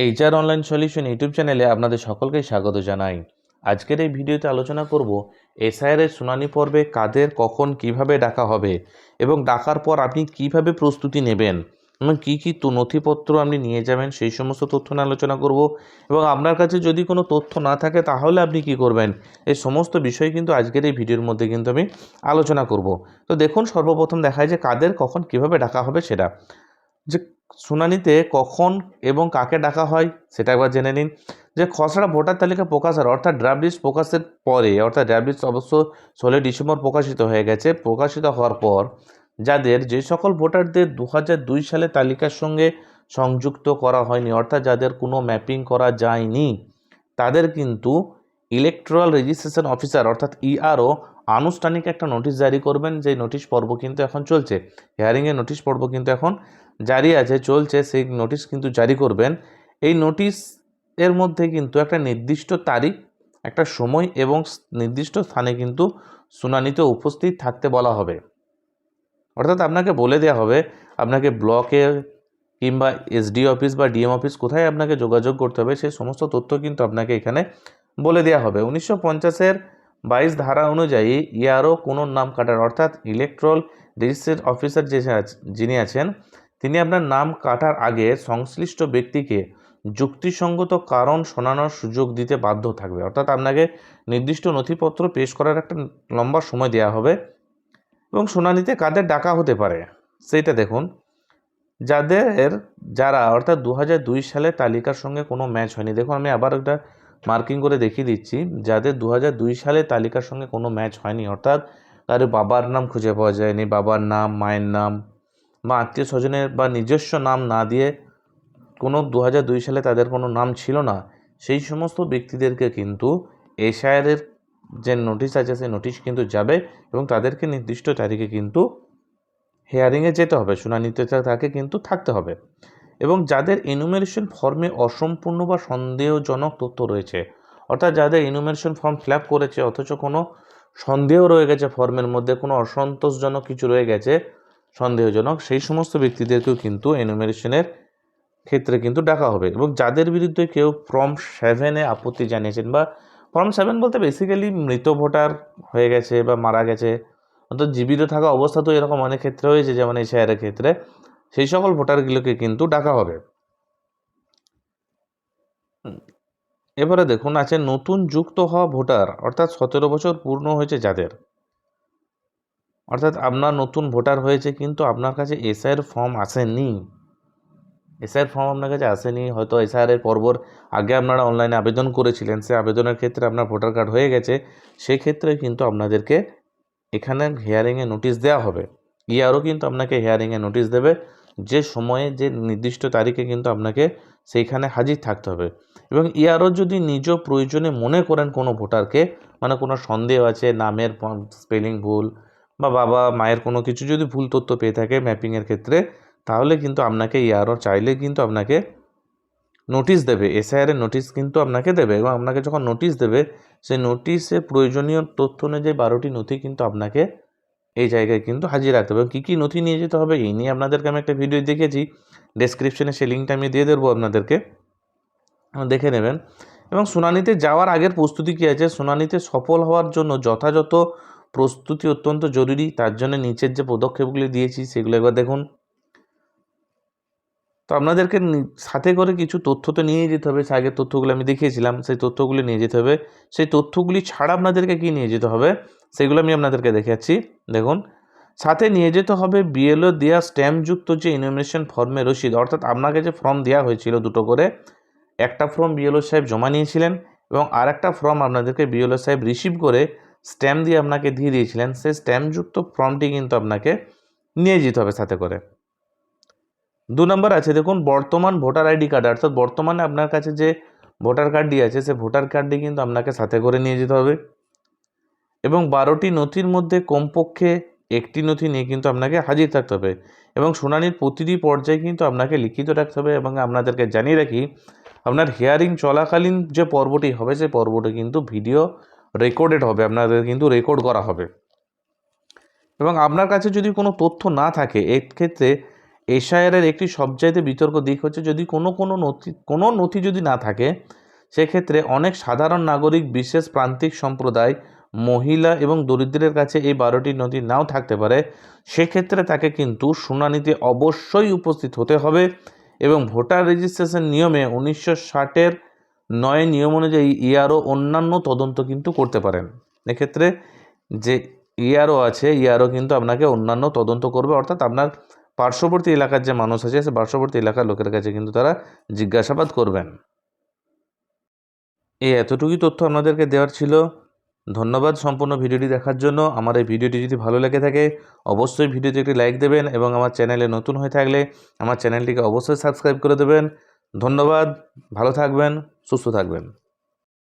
HR online solution YouTube চ্যানেলে আপনাদের সকলকে স্বাগত জানাই। আজকের এই ভিডিওতে আলোচনা করব এসআইআর এর শুনানি পর্বে কাদের কখন কিভাবে ডাকা হবে এবং ডাকার পর আপনি কিভাবে প্রস্তুতি নেবেন এবং কী কী নথিপত্র আপনি নিয়ে যাবেন সেই সমস্ত তথ্য নিয়ে আলোচনা করব। এবং আপনার কাছে যদি কোনো তথ্য না থাকে তাহলে আপনি কি করবেন, এই সমস্ত বিষয় কিন্তু আজকের এই ভিডিওর মধ্যে কিন্তু আমি আলোচনা করব। তো দেখুন, সর্বপ্রথম দেখায় যে কাদের কখন কিভাবে ডাকা হবে সেটা, যে শুনানিতে কখন এবং কাকে ডাকা হয় সেটা একবার জেনে নিন। যে খসড়া ভোটার তালিকা প্রকাশের অর্থাৎ ড্রাফট লিস্ট প্রকাশের পরে, অর্থাৎ ড্রাফট লিস্ট অবশ্য 16 ডিসেম্বর প্রকাশিত হয়ে গেছে। প্রকাশিত হওয়ার পর যাদের যে সকল ভোটারদের 2002 সালে তালিকার সঙ্গে সংযুক্ত করা হয়নি, অর্থাৎ যাদের কোনো ম্যাপিং করা যায়নি, তাদের কিন্তু ইলেকট্রাল রেজিস্ট্রেশন অফিসার অর্থাৎ ইআরও আনুষ্ঠানিক একটা নোটিশ জারি করবেন। যে নোটিশ পর্ব কিন্তু এখন চলছে, হিয়ারিংয়ের নোটিশ পর্ব কিন্তু এখন জারি আছে, চলছে, সেই নোটিশ কিন্তু জারি করবেন। এই নোটিশ এর মধ্যে কিন্তু একটা নির্দিষ্ট তারিখ, একটা সময় এবং নির্দিষ্ট স্থানে কিন্তু শুনানিতে উপস্থিত থাকতে বলা হবে। অর্থাৎ আপনাকে বলে দেওয়া হবে আপনাকে ব্লকে কিংবা এসডি অফিস বা ডিএম অফিস কোথায় আপনাকে যোগাযোগ করতে হবে, সেই সমস্ত তথ্য কিন্তু আপনাকে এখানে বলে দেওয়া হবে। 1950-এর 22 ধারা অনুযায়ী ইয়ারও কোনো নাম কাটার অর্থাৎ ইলেকট্রাল রেজিস্ট্রেশন অফিসার যিনি আছেন, তিনি আপনার নাম কাটার আগে সংশ্লিষ্ট ব্যক্তিকে যুক্তিসঙ্গত কারণ শোনানোর সুযোগ দিতে বাধ্য থাকবে। অর্থাৎ আপনাকে নির্দিষ্ট নথিপত্র পেশ করার একটা লম্বা সময় দেওয়া হবে। এবং শুনানিতে কাদের ডাকা হতে পারে সেইটা দেখুন। যারা অর্থাৎ 2002 সালে তালিকার সঙ্গে কোনো ম্যাচ হয়নি। দেখুন, আমি আবার একটা মার্কিং করে দেখিয়ে দিচ্ছি। যাদের 2002 সালে তালিকার সঙ্গে কোনো ম্যাচ হয়নি, অর্থাৎ তার বাবার নাম খুঁজে পাওয়া যায়নি, বাবার নাম, মায়ের নাম বা আত্মীয় স্বজনের বা নিজস্ব নাম না দিয়ে কোনো 2002 সালে তাদের কোনো নাম ছিল না, সেই সমস্ত ব্যক্তিদেরকে কিন্তু এসআইআরের যে নোটিশ আছে সেই নোটিশ কিন্তু যাবে এবং তাদেরকে নির্দিষ্ট তারিখে কিন্তু হিয়ারিংয়ে যেতে হবে, শুনানিতে তাকে কিন্তু থাকতে হবে। এবং যাদের এনুমেরেশন ফর্মে অসম্পূর্ণ বা সন্দেহজনক তথ্য রয়েছে, অর্থাৎ যাদের এনুমেরেশন ফর্ম ফিল আপ করেছে অথচ কোনো সন্দেহ রয়ে গেছে, ফর্মের মধ্যে কোনো অসন্তোষজনক কিছু রয়ে গেছে, সন্দেহজনক, সেই সমস্ত ব্যক্তিদেরকেও কিন্তু এনুমেরেশনের ক্ষেত্রে কিন্তু ডাকা হবে। এবং যাদের বিরুদ্ধে কেউ ফর্ম 7-এ আপত্তি জানিয়েছেন, বা ফর্ম 7 বলতে বেসিক্যালি মৃত ভোটার হয়ে গেছে বা মারা গেছে, অর্থাৎ জীবিত থাকা অবস্থাতেও এরকম অনেক ক্ষেত্রে হয়েছে, যেমন এই শেয়ারের ক্ষেত্রে, সেই সকল ভোটারগুলোকে কিন্তু ডাকা হবে। এবারে দেখুন, আছে নতুন যুক্ত হওয়া ভোটার, অর্থাৎ 17 বছর পূর্ণ হয়েছে যাদের, অর্থাৎ আপনার নতুন ভোটার হয়েছে কিন্তু আপনার কাছে এসআইআর ফর্ম আসেনি, এসআইআর ফর্ম আপনার কাছে আসেনি, হয়তো এসআইআর পর্বর আগে আপনারা অনলাইনে আবেদন করেছিলেন, সেই আবেদনের ক্ষেত্রে আপনার ভোটার কার্ড হয়ে গেছে, সেই ক্ষেত্রে কিন্তু আপনাদেরকে এখানে হিয়ারিংয়ে নোটিশ দেওয়া হবে। ইয়ারও কিন্তু আপনাকে হিয়ারিংয়ে নোটিশ দেবে, যে সময়ে যে নির্দিষ্ট তারিখে কিন্তু আপনাকে সেইখানে হাজির থাকতে হবে। এবং ইয়ারও যদি নিজ প্রয়োজনে মনে করেন কোনো ভোটারকে, মানে কোনো সন্দেহ আছে, নামের স্পেলিং ভুল বা বাবা মায়ের কোনো কিছু যদি ভুল তথ্য পেয়ে থাকে ম্যাপিংয়ের ক্ষেত্রে, তাহলে কিন্তু আপনাকে ইয়ারও চাইলে কিন্তু আপনাকে নোটিশ দেবে, এসআইআরের নোটিশ কিন্তু আপনাকে দেবে। এবং আপনাকে যখন নোটিশ দেবে, সেই নোটিশে প্রয়োজনীয় তথ্য অনুযায়ী 12টি নথি কিন্তু আপনাকে এই জায়গায় কিন্তু হাজির রাখতে হবে। কী কী নথি নিয়ে যেতে হবে এই নিয়ে আপনাদেরকে আমি একটা ভিডিও দেখেছি, ডেসক্রিপশনে সেই লিঙ্কটা আমি দিয়ে দেবো, আপনাদেরকে দেখে নেবেন। এবং শুনানিতে যাওয়ার আগের প্রস্তুতি কী আছে, শুনানিতে সফল হওয়ার জন্য যথাযথ প্রস্তুতি অত্যন্ত জরুরি। তার জন্য নিচের যে পদক্ষেপগুলি দিয়েছি সেগুলো একবার দেখুন। তো আপনাদেরকে সাথে করে কিছু তথ্য তো নিয়ে যেতে হবে, সে আগের তথ্যগুলো আমি দেখিয়েছিলাম, সেই তথ্যগুলি নিয়ে যেতে হবে। সেই তথ্যগুলি ছাড়া আপনাদেরকে কী নিয়ে যেতে হবে সেগুলো আমি আপনাদেরকে দেখাচ্ছি। দেখুন, সাথে নিয়ে যেতে হবে বিএলও দেওয়া স্ট্যাম্পযুক্ত যে ইনফরমেশন ফর্মে রসিদ, অর্থাৎ আপনাকে যে ফর্ম দেওয়া হয়েছিল দুটো করে, একটা ফর্ম বিএলও সাহেব জমা নিয়েছিলেন এবং আর একটা ফর্ম আপনাদেরকে বিএলও সাহেব রিসিভ করে স্ট্যাম্প দিয়ে আপনাকে দিয়ে দিয়েছিলেন, সেই স্ট্যাম্পযুক্ত ফর্মটি কিন্তু আপনাকে নিয়ে যেতে হবে সাথে করে। 2 নম্বর আছে, দেখুন, বর্তমান ভোটার আইডি কার্ড, অর্থাৎ বর্তমানে আপনার কাছে যে ভোটার কার্ডটি আছে সে ভোটার কার্ডটি কিন্তু আপনাকে সাথে করে নিয়ে যেতে হবে। এবং 12টি নথির মধ্যে কমপক্ষে একটি নথি নিয়ে কিন্তু আপনাকে হাজির থাকতে হবে। এবং শুনানির প্রতিটি পর্যায়ে কিন্তু আপনাকে লিখিত রাখতে হবে। এবং আপনাদেরকে জানিয়ে রাখি, আপনার হিয়ারিং চলাকালীন যে পর্বটি হবে সেই পর্বটি কিন্তু ভিডিও রেকর্ডেড হবে, আপনাদের কিন্তু রেকর্ড করা হবে। এবং আপনার কাছে যদি কোনো তথ্য না থাকে, এক্ষেত্রে এসআইআরের একটি সবচাইতে বিতর্ক দিক হচ্ছে যদি কোনো নথি যদি না থাকে, সেক্ষেত্রে অনেক সাধারণ নাগরিক, বিশেষ প্রান্তিক সম্প্রদায়, মহিলা এবং দরিদ্রের কাছে এই 12টি নথি নাও থাকতে পারে। সেক্ষেত্রে তাকে কিন্তু শুনানিতে অবশ্যই উপস্থিত হতে হবে এবং ভোটার রেজিস্ট্রেশন নিয়মে 1960-এর 9 নিয়ম অনুযায়ী ইআরও অন্যান্য তদন্ত কিন্তু করতে পারেন। এক্ষেত্রে যে ইআরও আছে, ইআরও কিন্তু আপনাকে অন্যান্য তদন্ত করবে, অর্থাৎ আপনার পার্শ্ববর্তী এলাকার যে মানুষ আছে সে পার্শ্ববর্তী এলাকার লোকের কাছে কিন্তু তারা জিজ্ঞাসাবাদ করবেন। এই এতটুকুই তথ্য আপনাদেরকে দেওয়ার ছিল। ধন্যবাদ সম্পূর্ণ ভিডিওটি দেখার জন্য। আমার এই ভিডিওটি যদি ভালো লেগে থাকে অবশ্যই ভিডিওতে একটি লাইক দেবেন এবং আমার চ্যানেলে নতুন হয়ে থাকলে আমার চ্যানেলটিকে অবশ্যই সাবস্ক্রাইব করে দেবেন। ধন্যবাদ, ভালো থাকবেন, সুস্থ থাকবেন।